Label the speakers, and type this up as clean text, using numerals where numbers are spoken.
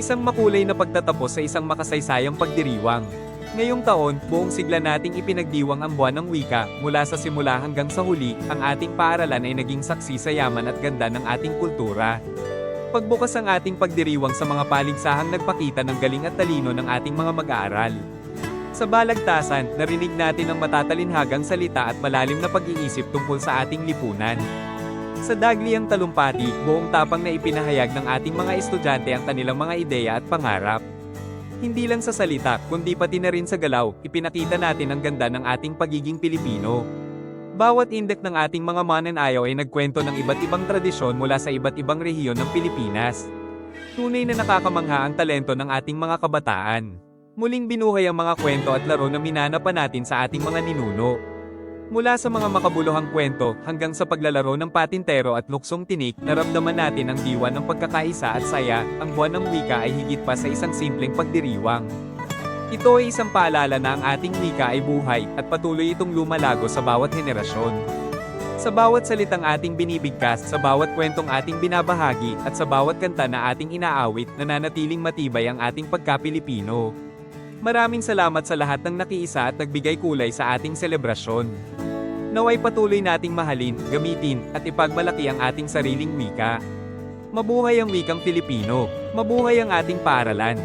Speaker 1: Isang makulay na pagtatapos sa isang makasaysayang pagdiriwang. Ngayong taon, buong sigla nating ipinagdiwang ang buwan ng wika, mula sa simula hanggang sa huli, ang ating paaralan ay naging saksi sa yaman at ganda ng ating kultura. Pagbukas ang ating pagdiriwang sa mga paligsahang nagpakita ng galing at talino ng ating mga mag-aaral. Sa balagtasan, narinig natin ang matatalinhagang salita at malalim na pag-iisip tungkol sa ating lipunan. Sa Dagliang Talumpati, buong tapang na ipinahayag ng ating mga estudyante ang kanilang mga ideya at pangarap. Hindi lang sa salita, kundi pati na rin sa galaw, ipinakita natin ang ganda ng ating pagiging Pilipino. Bawat indek ng ating mga mananayaw ay nagkwento ng iba't ibang tradisyon mula sa iba't ibang rehiyon ng Pilipinas. Tunay na nakakamangha ang talento ng ating mga kabataan. Muling binuhay ang mga kwento at laro na minana pa natin sa ating mga ninuno. Mula sa mga makabuluhang kwento hanggang sa paglalaro ng patintero at luksong tinik, naramdaman natin ang diwa ng pagkakaisa at saya. Ang buwan ng wika ay higit pa sa isang simpleng pagdiriwang. Ito ay isang paalala na ang ating wika ay buhay at patuloy itong lumalago sa bawat henerasyon. Sa bawat salitang ating binibigkas, sa bawat kwentong ating binabahagi, at sa bawat kanta na ating inaawit, nananatiling matibay ang ating pagka-Pilipino. Maraming salamat sa lahat ng nakiisa at nagbigay kulay sa ating selebrasyon. Naway patuloy nating mahalin, gamitin, at ipagmalaki ang ating sariling wika. Mabuhay ang wikang Pilipino! Mabuhay ang ating paaralan!